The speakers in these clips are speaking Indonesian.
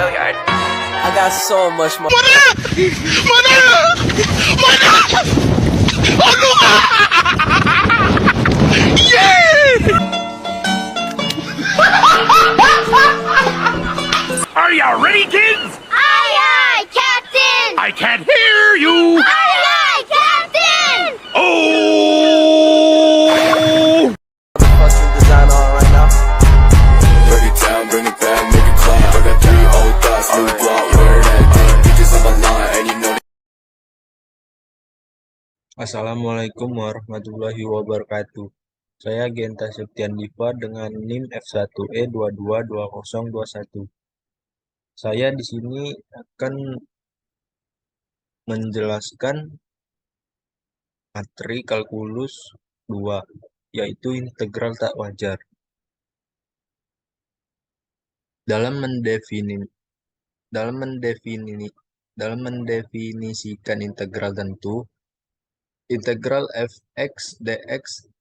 Gilliard. I got so much more. Are you ready, kids? Aye, aye, Captain! I can't hear you. Aye, aye, Captain! Oh! Fucking design on right now. Break it down, bring it back, make it clap. I got 3 old thoughts, new block, where that thing. Bitches on my line, and you know Assalamualaikum warahmatullahi wabarakatuh. Saya Genta Septian Diva dengan NIM F1E222021. Saya di sini akan menjelaskan materi kalkulus 2, yaitu integral tak wajar. Dalam mendefinisikan integral tentu, integral fx dx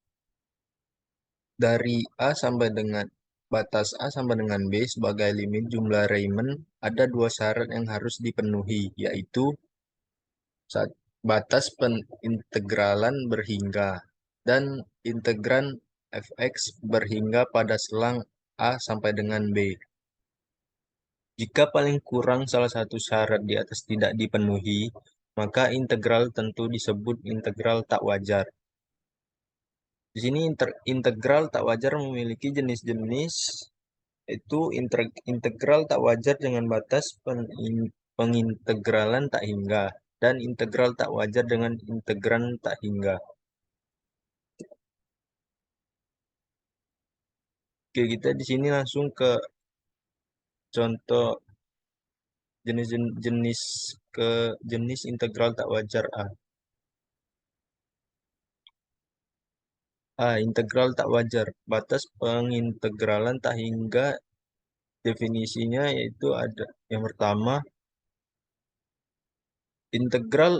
dari A sampai dengan batas A sampai dengan B sebagai limit jumlah Riemann ada 2 syarat yang harus dipenuhi, yaitu batas pengintegralan berhingga dan integran fx berhingga pada selang A sampai dengan B. Jika paling kurang salah satu syarat di atas tidak dipenuhi, maka integral tentu disebut integral tak wajar. Di sini integral tak wajar memiliki jenis-jenis, yaitu integral tak wajar dengan batas pengintegralan tak hingga dan integral tak wajar dengan integran tak hingga. Oke, kita di sini langsung ke contoh jenis integral tak wajar A. Integral tak wajar. Batas pengintegralan tak hingga, definisinya yaitu ada yang pertama, integral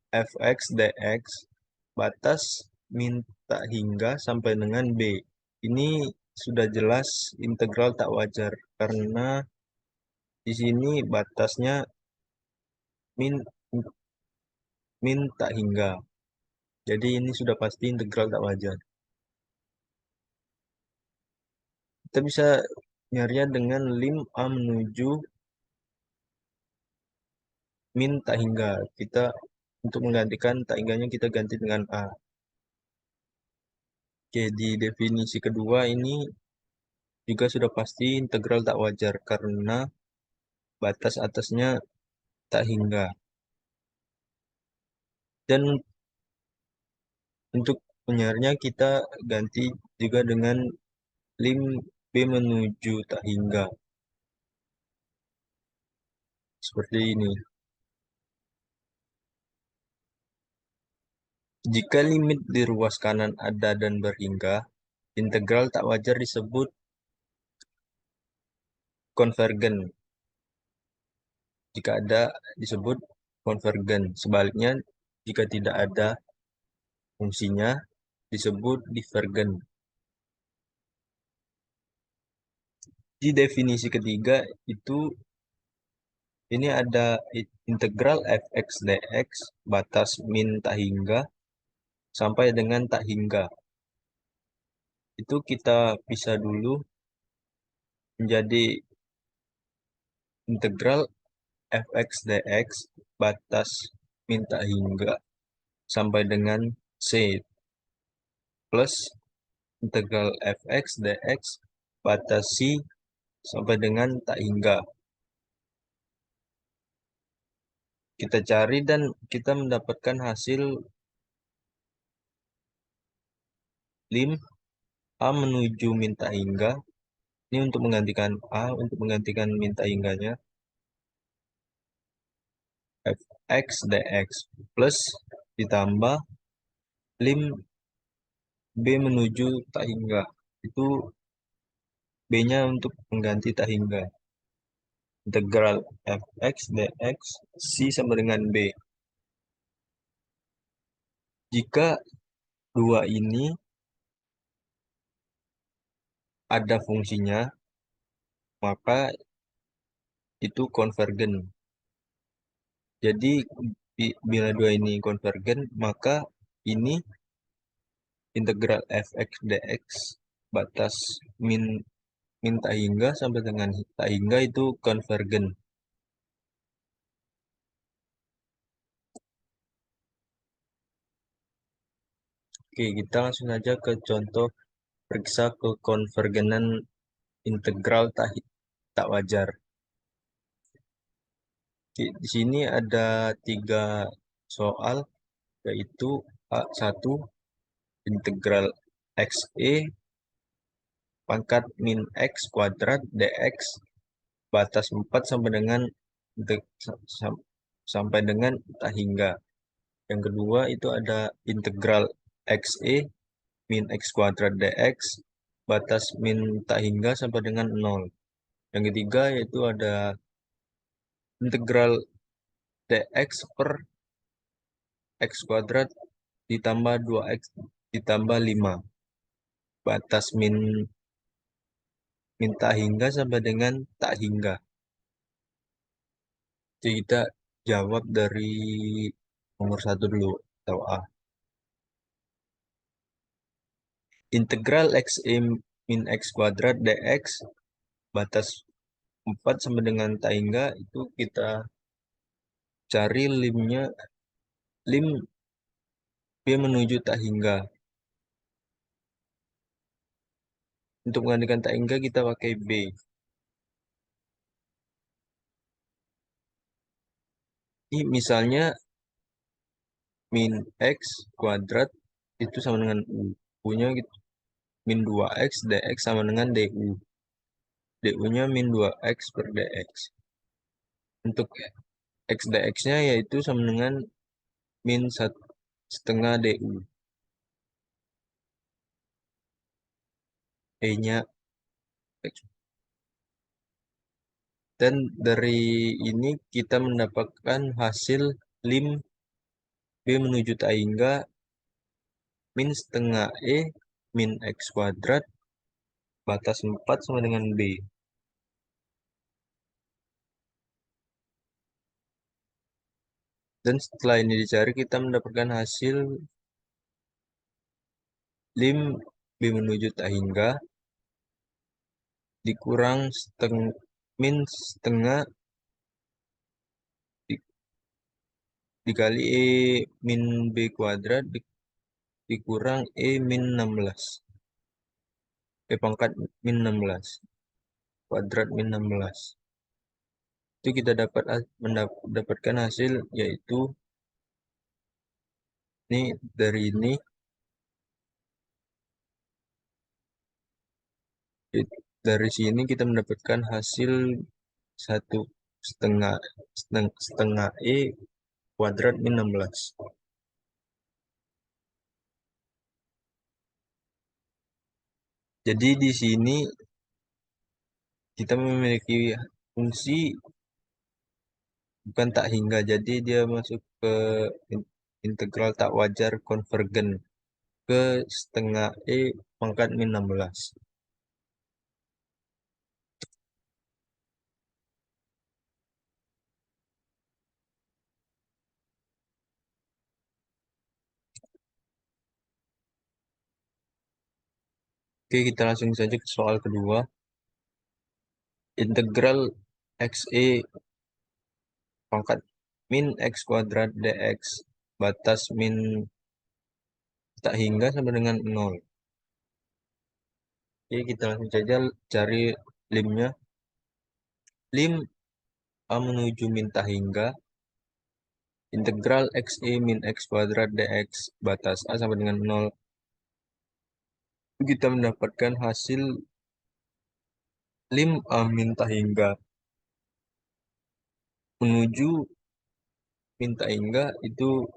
fx dx batas min tak hingga sampai dengan B. Ini sudah jelas integral tak wajar karena di sini batasnya min tak hingga. Jadi ini sudah pasti integral tak wajar. Kita bisa nyarinya dengan lim A menuju min tak hingga. Kita untuk menggantikan tak hingganya kita ganti dengan A. Oke, di definisi kedua ini juga sudah pasti integral tak wajar karena batas atasnya tak hingga. Dan untuk penyarinya kita ganti juga dengan lim B menuju tak hingga. Seperti ini. Jika limit di ruas kanan ada dan berhingga, integral tak wajar disebut konvergen. Jika ada disebut konvergen. Sebaliknya, jika tidak ada fungsinya disebut divergen. Di definisi ketiga itu ini ada integral fx dx batas min tak hingga sampai dengan tak hingga. Itu kita pisah dulu menjadi integral fx dx batas min tak hingga sampai dengan C plus integral fx dx batas C sampai dengan tak hingga. Kita cari dan kita mendapatkan hasil lim A menuju min tak hingga. Ini untuk menggantikan A, untuk menggantikan min tak hingganya. Fx dx plus ditambah lim B menuju tak hingga. Itu B-nya untuk mengganti tak hingga. Integral fx dx C sama dengan B. Jika dua ini ada fungsinya, maka itu konvergen. Jadi bila dua ini konvergen, maka ini integral fx dx batas min tak hingga sampai dengan tak hingga itu konvergen. Oke, kita langsung saja ke contoh periksa kekonvergenan integral tak wajar. Di sini ada 3 soal, yaitu A1 integral xe pangkat min x kuadrat dx batas 4 sampai dengan tak hingga. Yang kedua itu ada integral xe min x kuadrat dx batas min tak hingga sampai dengan 0. Yang ketiga yaitu ada integral dx per x kuadrat ditambah 2x ditambah 5 batas min tak hingga sampai dengan tak hingga. Jadi kita jawab dari nomor 1 dulu atau A. Integral xe min x kuadrat dx batas 4 sampai dengan tak hingga itu kita cari lim b menuju tak hingga. Untuk menggantikan tak hingga kita pakai b. Ini misalnya min x kuadrat itu sama dengan u. U-nya gitu, min 2x dx sama dengan du. Du-nya min 2x per dx. Untuk x dx-nya yaitu sama dengan min 1/2 du. E-nya x. Dan dari ini kita mendapatkan hasil lim b menuju tak hingga min setengah e min x kuadrat batas 4 sama dengan b. Dan setelah ini dicari kita mendapatkan hasil lim b menuju tak hingga dikurang min setengah dikali e min b kuadrat dikurang e min 16. E pangkat min 16 kuadrat min 16. Itu kita mendapatkan hasil yaitu ini dari ini dari sini kita mendapatkan hasil 1/2 e kuadrat min 16. Jadi di sini kita memiliki fungsi bukan tak hingga, jadi dia masuk ke integral tak wajar konvergen ke setengah e pangkat min 16. Oke, kita langsung saja ke soal kedua. Integral xe pangkat min x kuadrat dx batas min tak hingga sampai dengan 0. Oke, kita langsung saja cari limnya. Lim a menuju min tak hingga integral xe min x kuadrat dx batas a sampai dengan 0. Kita mendapatkan hasil lim a min tak hingga menuju min tak hingga itu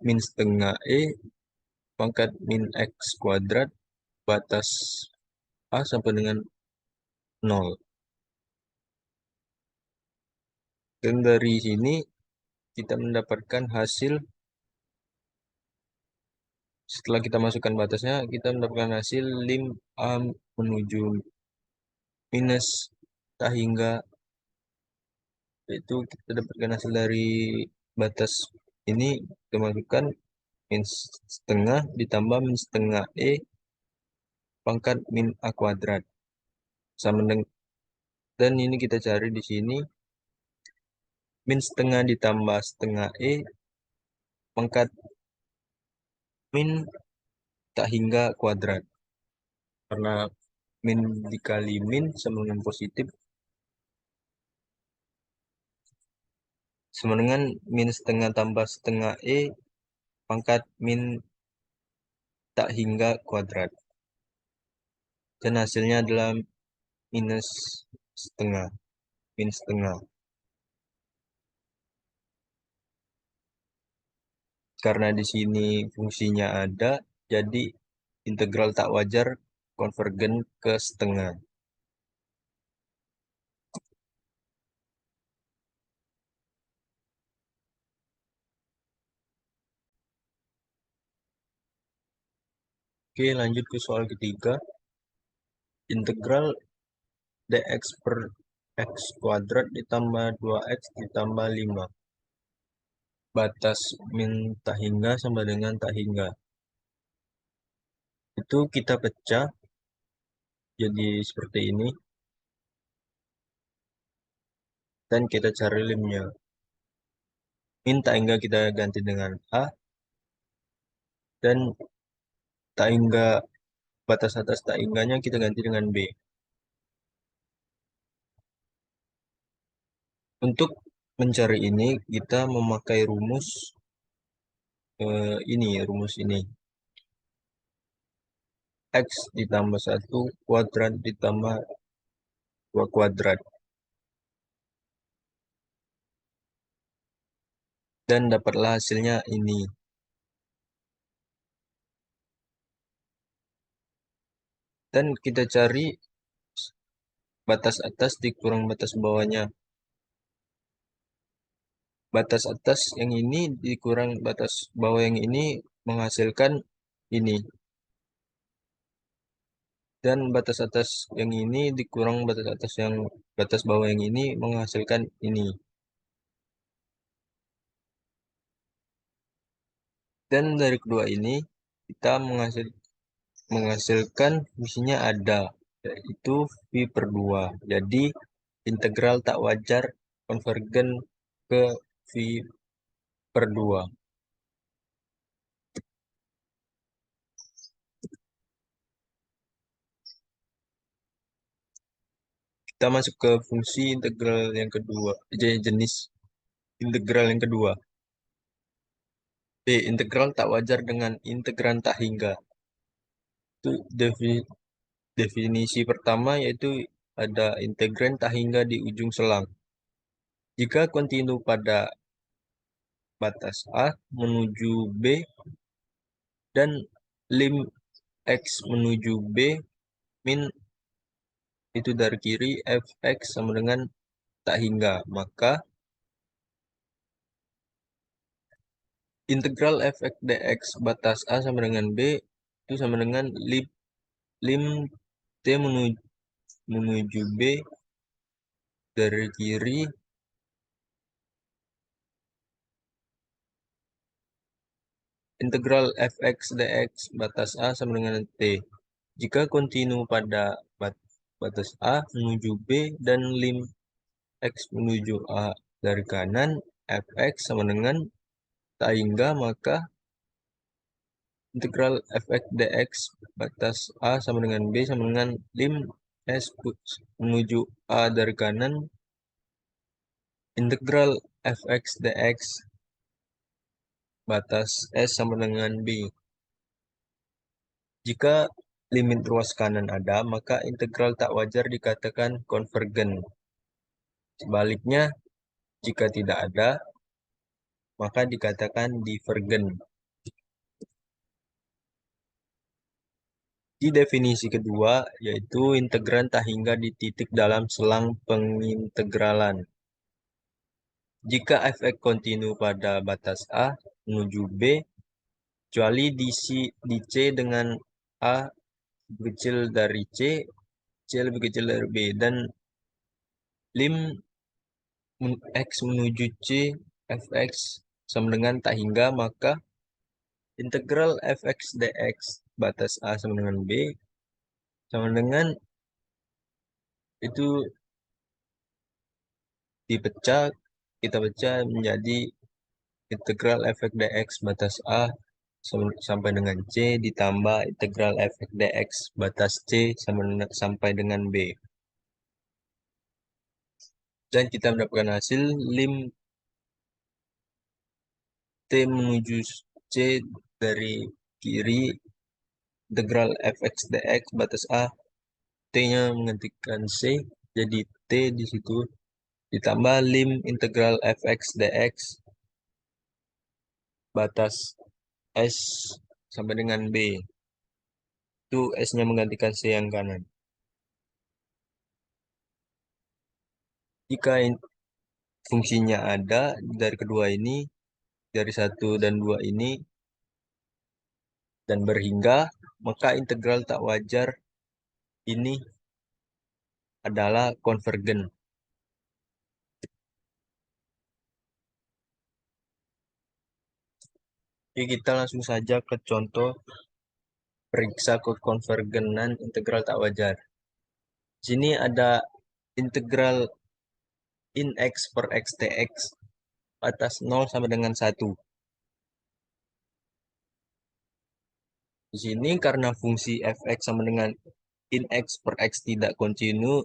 min setengah e pangkat min x kuadrat batas a sampai dengan 0. Dan dari sini kita mendapatkan hasil, setelah kita masukkan batasnya, kita mendapatkan hasil lim a menuju minus tak hingga, yaitu kita dapatkan hasil dari batas ini, kita masukkan min setengah ditambah min setengah E pangkat min A kuadrat sama dengan, dan ini kita cari di sini min setengah ditambah setengah E pangkat min tak hingga kuadrat, karena min dikali min sama dengan positif sama dengan min setengah tambah setengah E pangkat min tak hingga kuadrat, dan hasilnya adalah minus setengah, min setengah. Karena di sini fungsinya ada, jadi integral tak wajar konvergen ke setengah. Oke, lanjut ke soal ketiga. Integral dx per x kuadrat ditambah 2x ditambah 5. Batas min tak hingga sama dengan tak hingga. Itu kita pecah jadi seperti ini. Dan kita cari limnya. Min tak hingga kita ganti dengan A. Dan tak hingga, batas atas tak hingganya kita ganti dengan B. Untuk mencari ini, kita memakai rumus rumus ini. X ditambah 1 kuadrat ditambah 2 kuadrat. Dan dapatlah hasilnya ini. Dan kita cari batas atas dikurang batas bawahnya. Batas atas yang ini dikurang batas bawah yang ini menghasilkan ini. Dan batas atas yang ini dikurang batas atas yang batas bawah yang ini menghasilkan ini. Dan dari kedua ini kita menghasilkan fungsinya ada, yaitu V per 2. Jadi integral tak wajar konvergen ke V per 2. Kita masuk ke fungsi integral yang kedua, jenis integral yang kedua. B. Integral tak wajar dengan integran tak hingga. Itu definisi pertama, yaitu ada integran tak hingga di ujung selang. Jika kontinu pada batas A menuju B dan lim X menuju B min itu dari kiri fx sama dengan tak hingga, maka integral fx dx batas A sama dengan B itu sama dengan lim T menuju B dari kiri integral fx dx batas A sama dengan T. Jika kontinu pada batas A menuju B dan lim X menuju A dari kanan, fx sama dengan tak hingga, maka integral fx dx batas A sama dengan B sama dengan lim S menuju A dari kanan, integral fx dx batas S sama dengan B. Jika limit ruas kanan ada, maka integral tak wajar dikatakan konvergen. Sebaliknya, jika tidak ada, maka dikatakan divergen. Di definisi kedua, yaitu integran tak hingga di titik dalam selang pengintegralan. Jika fx kontinu pada batas A menuju B, kecuali di C dengan A lebih kecil dari C lebih kecil dari B, dan lim x menuju c fx sama dengan tak hingga, maka integral fx dx batas a sama dengan b sama dengan itu dipecah, kita pecah menjadi integral fx dx batas a sampai dengan c ditambah integral fx dx batas c sampai dengan b. Dan kita mendapatkan hasil lim t menuju c dari kiri integral fx dx batas a, t-nya menggantikan c jadi t di situ ditambah lim integral fx dx batas s sampai dengan b. Itu s-nya menggantikan c yang kanan. Jika fungsinya ada dari kedua ini, dari 1 dan 2 ini, dan berhingga, maka integral tak wajar ini adalah konvergen. Oke, kita langsung saja ke contoh periksa kekonvergenan integral tak wajar. Di sini ada integral in x per x dx batas 0 sama dengan 1. Di sini karena fungsi fx sama dengan in x per x tidak kontinu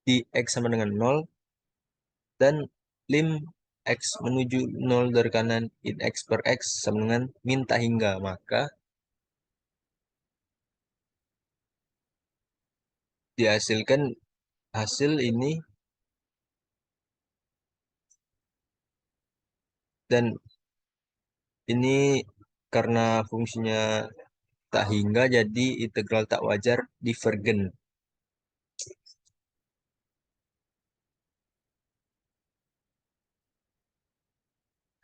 di x sama dengan 0 dan lim x menuju 0 dari kanan in x per x sama dengan min tak hingga, maka dihasilkan hasil ini dan ini karena fungsinya tak hingga jadi integral tak wajar divergen.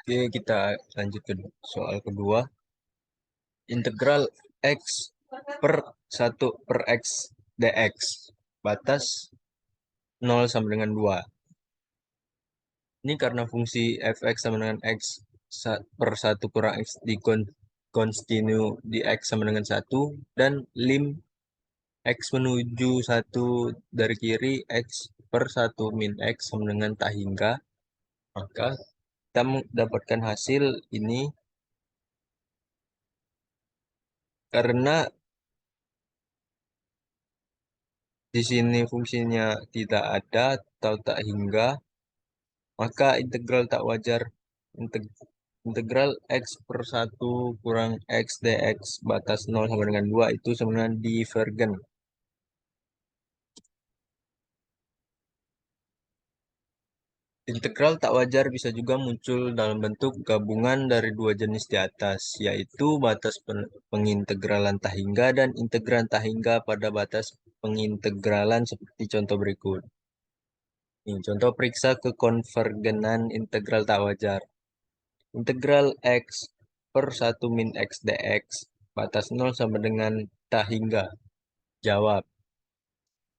Oke, kita lanjut ke soal kedua. Integral x per 1 per x dx batas 0 sama dengan 2. Ini karena fungsi fx sama dengan x per 1 kurang x di kontinu di x sama dengan 1 dan lim x menuju 1 dari kiri x per 1 min x sama dengan tak hingga, maka kita mendapatkan hasil ini karena di sini fungsinya tidak ada atau tak hingga, maka integral tak wajar integral x per 1 kurang x dx batas 0 sama dengan 2 itu sama dengan divergen. Integral tak wajar bisa juga muncul dalam bentuk gabungan dari dua jenis di atas, yaitu batas pengintegralan tak hingga dan integran tak hingga pada batas pengintegralan seperti contoh berikut. Ini contoh periksa kekonvergenan integral tak wajar. Integral x per 1 min x dx batas 0 sama dengan tak hingga. Jawab.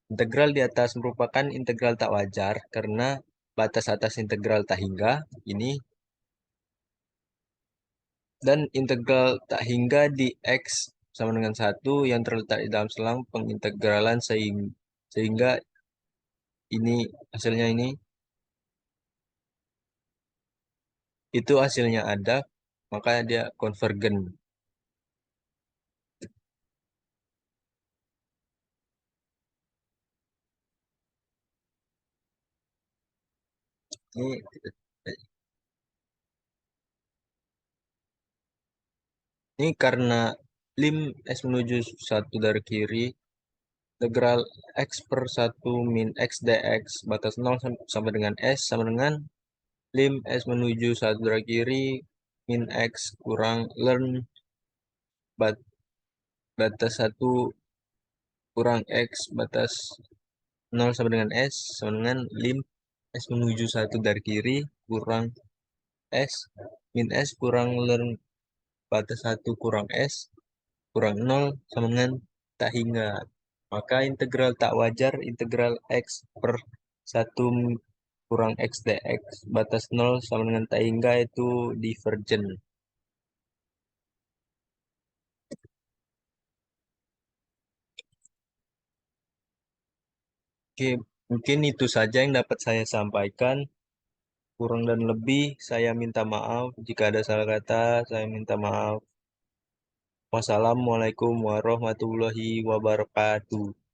Integral di atas merupakan integral tak wajar karena batas atas integral tak hingga ini dan integral tak hingga di x sama dengan 1 yang terletak di dalam selang pengintegralan sehingga ini hasilnya ini itu hasilnya ada, maka dia konvergen. Ini karena lim s menuju 1 dari kiri integral x per 1 min x dx batas 0 sampai dengan s sama dengan lim s menuju 1 dari kiri min x kurang ln batas 1 kurang x batas 0 sampai dengan s sama dengan lim s menuju 1 dari kiri kurang s min s kurang ln batas 1 kurang s kurang 0 sama dengan tak hingga. Maka integral tak wajar integral x per 1 kurang X dx, batas 0 sama dengan tak hingga itu divergen. Oke, mungkin itu saja yang dapat saya sampaikan. Kurang dan lebih saya minta maaf. Jika ada salah kata, saya minta maaf. Wassalamualaikum warahmatullahi wabarakatuh.